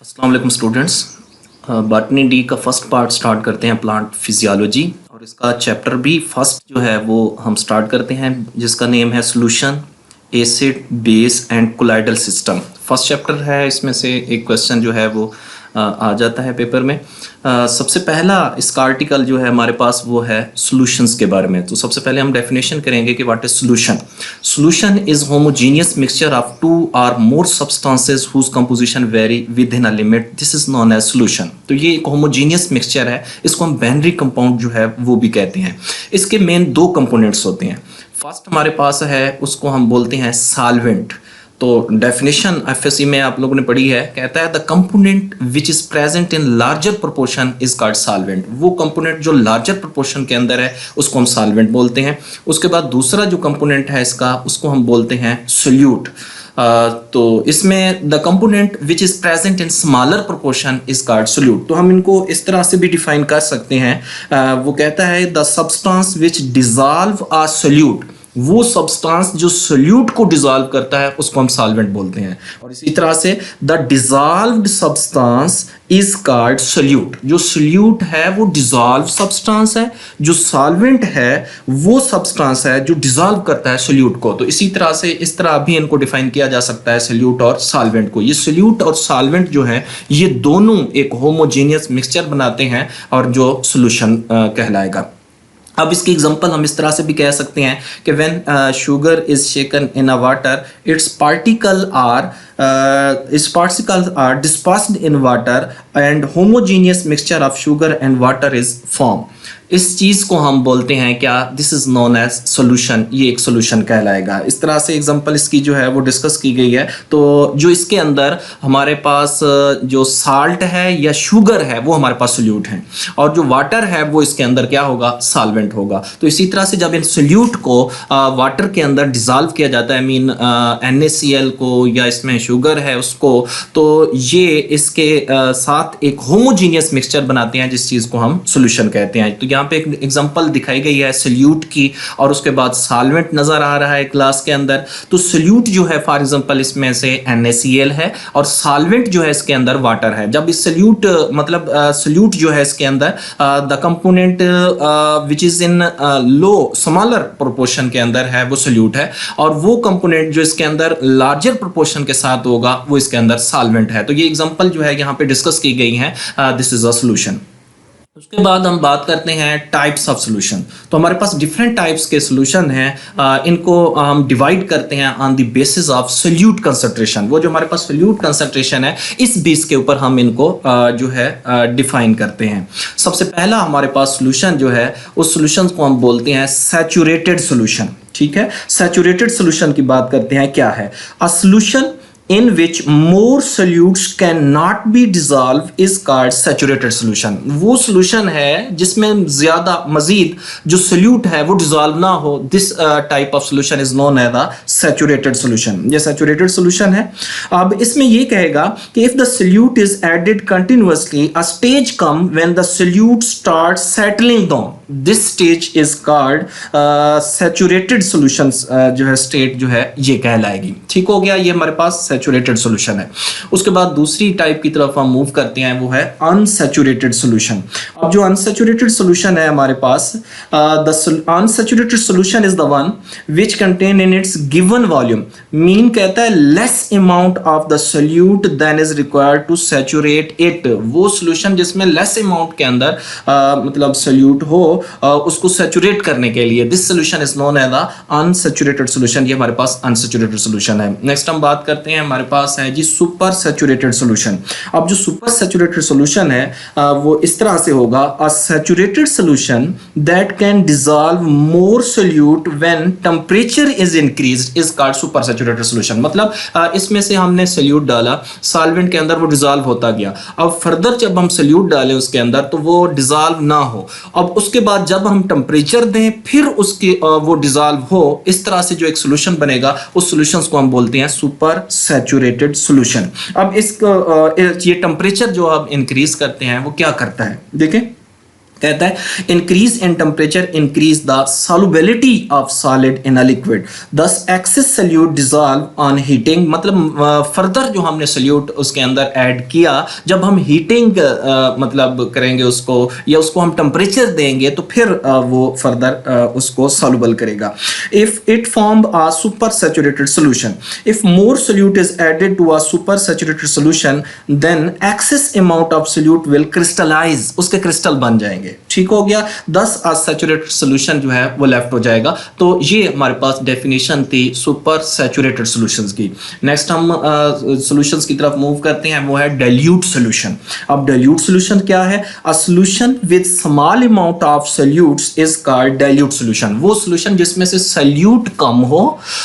अस्सलाम वालेकुम students. Botany D का फर्स्ट पार्ट स्टार्ट करते हैं, प्लांट फिजियोलॉजी, और इसका चैप्टर भी फर्स्ट जो है वो हम स्टार्ट करते हैं जिसका नेम है solution acid base and colloidal system. First chapter है, इसमें से एक क्वेश्चन जो है वो आ जाता है पेपर में। सबसे पहला इसका आर्टिकल जो है हमारे पास वो है सॉल्यूशंस के बारे में। तो सबसे पहले हम डेफिनेशन करेंगे कि what is solution. Solution is homogeneous mixture of two और more substances whose composition vary within a limit, this is known as solution. तो ये एक होमोजेनियस मिक्सचर है, इसको हम बाइनरी कंपाउंड जो है वो भी कहते हैं। इसके मेन दो कंपोनेंट्स होते हैं। फर्स्ट हमारे पास है, उसको हम बोलते हैं सॉल्वेंट। तो डेफिनेशन एफएससी में आप लोगों ने पढ़ी है, कहता है the component which is present in larger proportion is called solvent. वो कंपोनेंट जो लार्जर प्रोपोर्शन के अंदर है उसको हम सॉल्वेंट बोलते हैं। उसके बाद दूसरा जो कंपोनेंट है इसका, उसको हम बोलते हैं सोल्यूट। तो इसमें the component which is present in smaller proportion is called solute. तो हम इनको इस तरह से भी डिफाइन कर सकते हैं। वो कहता है the substance which dissolve a solute, वो सब्सटेंस जो सोल्यूट को डिजॉल्व करता है उसको हम सॉल्वेंट बोलते हैं। और इसी तरह से the dissolved substance is called solute. जो सोल्यूट है वो डिजॉल्व सब्सटेंस है, जो सॉल्वेंट है वो सब्सटेंस है जो डिजॉल्व करता है सोल्यूट को। तो इसी तरह से इस तरह भी इनको डिफाइन किया जा सकता है सोल्यूट और सॉल्वेंट को। ये सोल्यूट और सॉल्वेंट जो है ये दोनों एक होमोजेनियस मिक्सचर बनाते हैं और जो सॉल्यूशन कहलाएगा। अब इसकी एग्जांपल हम इस तरह से भी कह सकते हैं कि when sugar is shaken in a water, its particle are dispersed in water and homogeneous mixture of sugar and water is form. इस चीज को हम बोलते हैं क्या, this is known as solution. ये एक सोल्यूशन कहलाएगा। इस तरह से एग्जांपल इसकी जो है वो डिस्कस की गई है। तो जो इसके अंदर हमारे पास जो साल्ट है या शुगर है वो हमारे पास सोल्यूट है, और जो वाटर है वो इसके अंदर क्या होगा, सॉल्वेंट होगा। तो इसी तरह से जब इन सोल्यूट को वाटर के अंदर डिजॉल्व किया जाता है, आई मीन NaCl को, या इसमें शुगर है उसको, तो ये इसके साथ एक होमोजीनियस मिक्सचर बनाते हैं जिस चीज को हम सोल्यूशन कहते हैं। तो यहाँ पे एक एग्जांपल दिखाई गई है सोल्यूट की, और उसके बाद सॉल्वेंट नजर आ रहा है क्लास के अंदर। तो सोल्यूट जो है फॉर एग्जांपल इसमें से NaCl है, और सॉल्वेंट जो है इसके अंदर वाटर है। जब इस सोल्यूट मतलब सोल्यूट जो है इसके अंदर the component which is in low smaller proportion के अंदर है वो सोल्यूट है, और वो कंपोनेंट जो इसके अंदर लार्जर प्रोपोर्शन के साथ होगा वो इसके अंदर सॉल्वेंट है। तो ये एग्जांपल जो है यहाँ पे डिस्कस की गई है, दिस इज अ सोल्यूशन। उसके बाद हम बात करते हैं टाइप्स ऑफ सॉल्यूशन। तो हमारे पास डिफरेंट टाइप्स के सॉल्यूशन हैं। इनको हम डिवाइड करते हैं on the basis of solute concentration. वो जो हमारे पास सोल्यूट कंसंट्रेशन है इस बेस के ऊपर हम इनको जो है डिफाइन करते हैं। सबसे पहला हमारे पास सॉल्यूशन जो है उस सॉल्यूशन को हम बोलते हैं सैचुरेटेड सॉल्यूशन। ठीक है, सैचुरेटेड सॉल्यूशन की बात करते हैं। क्या है a solution in which more solutes cannot be dissolved is called saturated solution। वो solution है जिसमें ज्यादा मजीद जो solute है वो dissolve ना हो, this type of solution is known as a saturated solution। ये saturated solution है। अब इसमें ये कहेगा कि if the solute is added continuously, a stage come when the solute starts settling down, this stage is called saturated solutions। जो है state जो है ये कहलाएगी। ठीक हो गया, ये हमारे पास सैचुरेटेड सॉल्यूशन है। उसके बाद दूसरी टाइप की तरफ हम मूव करते हैं, वो है अनसैचुरेटेड सॉल्यूशन। अब जो अनसैचुरेटेड सॉल्यूशन है हमारे पास, the unsaturated solution is the one which contain in its given volume, mean कहता है less amount of the solute than is required to saturate it. वो सॉल्यूशन जिसमें लेस अमाउंट के अंदर मतलब सोल्यूट हो उसको सैचुरेट करने के लिए, this solution is known as the unsaturated solution. ये हमारे पास अनसैचुरेटेड सॉल्यूशन है। नेक्स्ट हम बात करते हैं, हमारे पास है जी सुपर सैचुरेटेड सॉल्यूशन। अब जो सुपर सैचुरेटेड सॉल्यूशन है वो इस तरह से होगा, अ saturated solution that can dissolve more solute when temperature is increased is called super saturated solution. मतलब इसमें से हमने सोल्यूट डाला, सॉल्वेंट के अंदर वो डिसॉल्व होता गया, अब फर्दर जब हम सोल्यूट डालें उसके अंदर तो वो डिसॉल्व ना हो, अब उसके बाद जब हम टेंपरेचर दें फिर उसके वो डिसॉल्व हो, इस तरह से जो एक सॉल्यूशन बनेगा उस सॉल्यूशन को हम बोलते हैं सुपर सैचुरेटेड सॉल्यूशन। अब इसको ये टेंपरेचर जो हम इंक्रीज करते हैं वो क्या करता है, देखें कहता है increase in temperature increase the solubility of solid in a liquid, thus excess solute dissolve on heating. मतलब फर्दर जो हमने सल्यूट उसके अंदर ऐड किया, जब हम हीटिंग मतलब करेंगे उसको, या उसको हम टेम्परेचर देंगे, तो फिर वो फर्दर उसको सॉल्युबल करेगा। If it form a super saturated solution, if more solute is added to a super saturated solution then excess amount of solute will crystallize, उसके क्रिस्टल बन जाएंगे। ठीक हो गया, 10 सैचुरेटेड सॉल्यूशन जो है वो लेफ्ट हो जाएगा। तो ये हमारे पास डेफिनेशन थी सुपर सैचुरेटेड सॉल्यूशंस की। नेक्स्ट हम सॉल्यूशंस की तरफ मूव करते हैं, वो है डाइल्यूट सॉल्यूशन। अब डाइल्यूट सॉल्यूशन क्या है? A solution with small amount of solutes is called dilute solution. वो सॉल्यूशन जिसमें से सॉल्यूट कम हो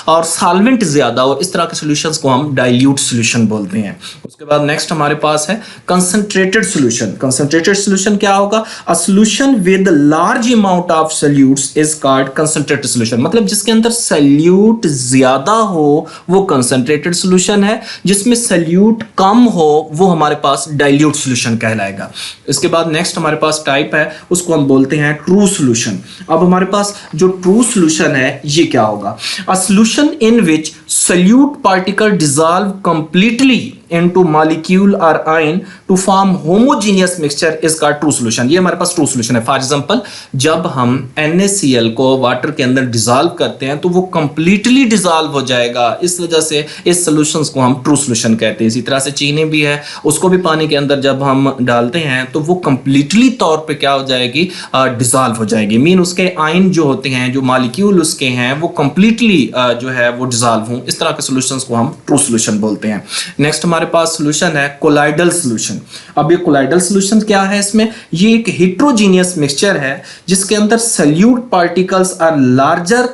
और सॉल्वेंट ज्यादा हो, इस तरह के सॉल्यूशंस को हम डाइल्यूट सॉल्यूशन बोलते हैं। उसके बाद नेक्स्ट हमारे पास है कंसंट्रेटेड सॉल्यूशन। कंसंट्रेटेड सॉल्यूशन क्या होगा? A solution with large amount of solutes is called concentrated solution. मतलब जिसके अंदर सॉल्यूट ज्यादा हो वो कंसंट्रेटेड सॉल्यूशन है, जिसमें सॉल्यूट कम हो वो हमारे पास डाइल्यूट सॉल्यूशन कहलाएगा। इसके बाद नेक्स्ट हमारे पास टाइप है, उसको हम बोलते हैं ट्रू सॉल्यूशन। अब हमारे पास जो ट्रू सॉल्यूशन है ये क्या होगा? A solution in which solute particle dissolve completely into molecule or ion to form homogeneous mixture is called true solution। ये हमारे पास ट्रू सॉल्यूशन है। फॉर एग्जांपल जब हम NaCl को वाटर के अंदर डिसॉल्व करते हैं तो वो कंप्लीटली डिसॉल्व हो जाएगा, इस वजह से इस सॉल्यूशंस को हम ट्रू सॉल्यूशन कहते हैं। इसी तरह से चीनी भी है, उसको भी पानी के अंदर जब हम डालते हैं तो वो कंप्लीटली तौर पे क्या हो जाएगी? डिसॉल्व हो जाएगी। मीन उसके आयन जो होते हैं, जो मॉलिक्यूल उसके हैं, वो कंप्लीटली जो है वो डिसॉल्व हों, इस तरह के सॉल्यूशंस को हम ट्रू सॉल्यूशन बोलते हैं। नेक्स्ट हमारे पास सॉल्यूशन है कोलाइडल सॉल्यूशन। अब ये कोलाइडल सॉल्यूशन क्या है? इसमें ये एक हेट्रोजीनियस मिक्सचर है जिसके अंदर solute particles are larger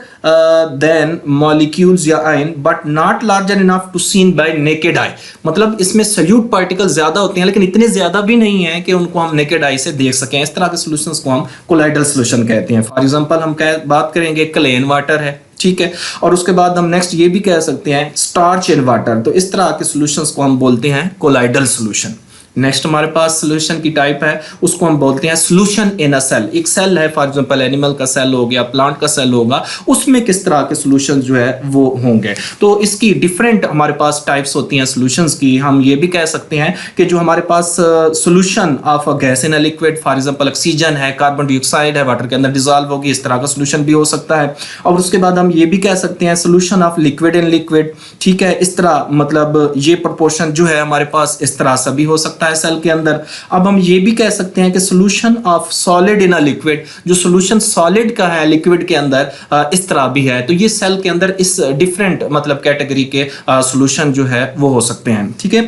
than molecules या ion but not larger enough to seen by naked eye. मतलब इसमें सल्यूट पार्टिकल्स ज्यादा होते हैं लेकिन इतने ज्यादा भी नहीं है कि उनको हम नेकेड आई से देख सकें। इस तरह के सॉल्यूशंस को हम कोलाइडल सॉल्यूशन कहते हैं। फॉर एग्जांपल हम बात करेंगे क्लेन वाटर है, ठीक है, और उसके बाद हम नेक्स्ट ये भी कह सकते हैं स्टार्च इन वाटर। तो इस तरह के सॉल्यूशंस को हम बोलते हैं कोलाइडल सॉल्यूशन। नेक्स्ट हमारे पास सॉल्यूशन की टाइप है, उसको हम बोलते हैं सॉल्यूशन इन अ सेल। एक सेल है, फॉर एग्जांपल एनिमल का सेल हो गया, प्लांट का सेल होगा, उसमें किस तरह के सॉल्यूशन जो है वो होंगे। तो इसकी डिफरेंट हमारे पास टाइप्स होती हैं सॉल्यूशंस की। हम ये भी कह सकते हैं कि जो हमारे पास solution of a gas in a liquid, for example oxygen है, कार्बन डाइऑक्साइड है, वाटर के अंदर डिसॉल्व होगी, इस तरह का सॉल्यूशन भी हो सकता है। और उसके बाद हम ये भी कह सकते हैं solution of liquid in liquid, ठीक है, इस तरह मतलब ये प्रोपोर्शन जो है हमारे पास इस तरह से भी हो सकता है सेल के अंदर। अब हम ये भी कह सकते हैं कि solution of solid in a liquid, जो सॉल्यूशन सॉलिड का है लिक्विड के अंदर, इस तरह भी है। तो ये सेल के अंदर इस डिफरेंट मतलब कैटेगरी के सॉल्यूशन जो है वो हो सकते हैं, ठीक है।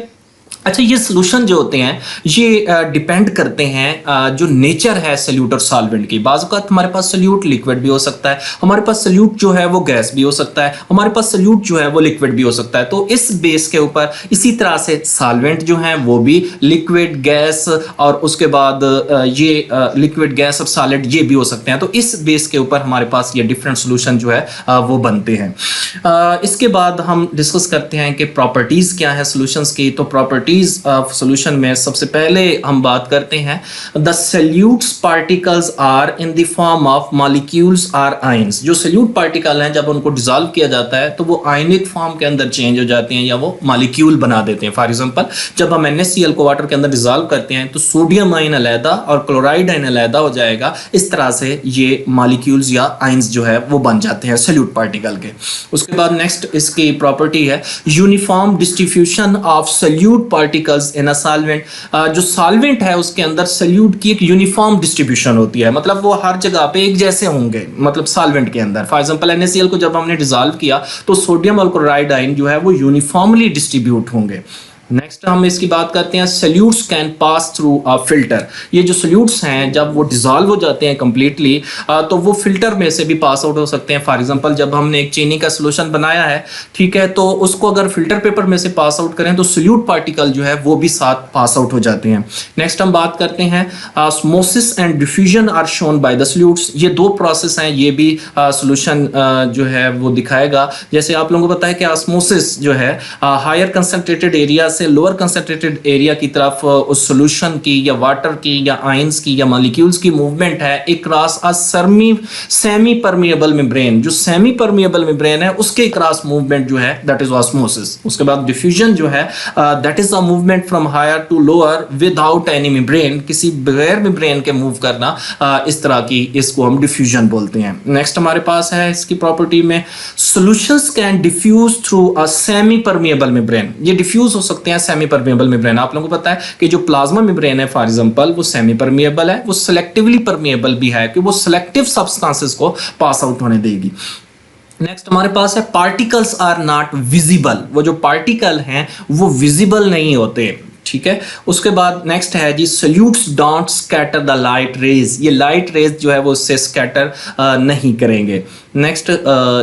अच्छा, ये सॉल्यूशन जो होते हैं ये डिपेंड करते हैं जो नेचर है सॉल्यूट और सॉल्वेंट की। बाज़ औक़ात हमारे पास सॉल्यूट लिक्विड भी हो सकता है, हमारे पास सॉल्यूट जो है वो गैस भी हो सकता है, हमारे पास सॉल्यूट जो है वो लिक्विड भी हो सकता है। तो इस बेस के ऊपर इसी तरह से सॉल्वेंट जो है वो भी लिक्विड, गैस और उसके बाद ये लिक्विड, गैस और सॉलिड ये भी हो सकते हैं। तो इस बेस के ऊपर हमारे पास ये डिफरेंट सॉल्यूशन जो है वो बनते हैं। इसके बाद हम डिस्कस करते हैं कि प्रॉपर्टीज़ क्या है सॉल्यूशंस की। तो प्रॉपर्टीज ऑफ सॉल्यूशन में सबसे पहले हम बात करते हैं the solutes particles are in the form of molecules or ions. जो सॉल्यूट पार्टिकल हैं जब उनको डिसॉल्व किया जाता है तो वो आयनिक फॉर्म के अंदर चेंज हो जाते हैं या वो मॉलिक्यूल बना देते हैं। फॉर एग्जांपल जब हम NaCl को वाटर के अंदर डिसॉल्व करते हैं तो सोडियम आयन अलग और क्लोराइड आयन अलग हो जाएगा। इस तरह से ये मॉलिक्यूल्स या आयंस जो है वो बन जाते हैं सॉल्यूट पार्टिकल के। उसके बाद नेक्स्ट इसकी प्रॉपर्टी है uniform distribution of solute particles in a solvent. जो सॉल्वेंट है उसके अंदर सॉल्यूट की एक यूनिफॉर्म डिस्ट्रीब्यूशन होती है, मतलब वो हर जगह पे एक जैसे होंगे, मतलब सॉल्वेंट के अंदर। फॉर एग्जांपल NaCl को जब हमने डिसॉल्व किया तो सोडियम और क्लोराइड आयन जो है वो यूनिफॉर्मली डिस्ट्रीब्यूट होंगे। नेक्स्ट हम इसकी बात करते हैं solutes can pass through a filter. ये जो सॉल्यूट्स हैं जब वो डिसॉल्व हो जाते हैं कंप्लीटली तो वो फिल्टर में से भी पास आउट हो सकते हैं। फॉर एग्जांपल जब हमने एक चीनी का सॉल्यूशन बनाया है, ठीक है, तो उसको अगर फिल्टर पेपर में से पास आउट करें तो सॉल्यूट पार्टिकल जो है वो भी साथ पास आउट हो जाते हैं। नेक्स्ट हम बात करते हैं osmosis and diffusion are shown by the solutes. ये दो प्रोसेस हैं, ये भी सॉल्यूशन जो है वो दिखाएगा। जैसे आप लोगों को पता है कि ऑस्मोसिस जो है हायर कंसंट्रेटेड एरिया से लोअर कंसंट्रेटेड एरिया की तरफ उस सॉल्यूशन की या वाटर की या आयंस की या मॉलिक्यूल्स की मूवमेंट है across a semi permeable membrane. जो सेमी परमिएबल मेम्ब्रेन है उसके अक्रॉस मूवमेंट जो है दैट इज ऑस्मोसिस। उसके बाद डिफ्यूजन जो है that is a movement from higher to lower without any membrane, किसी बगैर मेम्ब्रेन के मूव करना, इस तरह की, इसको हम डिफ्यूजन बोलते हैं। नेक्स्ट हमारे पास है इसकी प्रॉपर्टी में solutions can diffuse through a semi permeable membrane. ये डिफ्यूज हो सकते हैं सेमी परमिएबल मेम्ब्रेन। आप लोगों को पता है कि जो प्लाज्मा मेम्ब्रेन है फॉर एग्जांपल वो सेमी परमिएबल है, वो सेलेक्टिवली परमिएबल भी है कि वो सेलेक्टिव सब्सटेंसेस को पास आउट होने देगी। नेक्स्ट हमारे पास है पार्टिकल्स आर नॉट विजिबल। वो जो पार्टिकल हैं वो विजिबल नहीं होते, ठीक है। उसके बाद नेक्स्ट है जी solutes don't scatter the light rays. ये लाइट रेज जो है वो उससे स्कैटर नहीं करेंगे। नेक्स्ट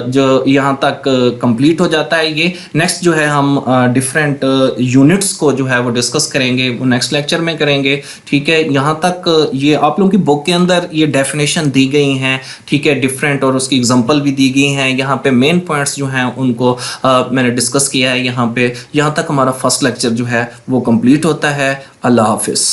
जो यहाँ तक कंप्लीट हो जाता है ये। नेक्स्ट जो है हम डिफरेंट यूनिट्स को जो है वो डिस्कस करेंगे, वो नेक्स्ट लेक्चर में करेंगे, ठीक है। यहाँ तक ये आप लोगों की बुक के अंदर ये डेफिनेशन दी गई हैं, ठीक है, डिफरेंट, और उसकी एग्जांपल भी दी गई हैं। यहाँ पे मेन पॉइंट्स जो हैं उनको मैंने डिस्कस किया है यहाँ पे। यहाँ तक हमारा फर्स्ट लेक्चर जो है वो कंप्लीट होता है। अल्लाह हाफिज़।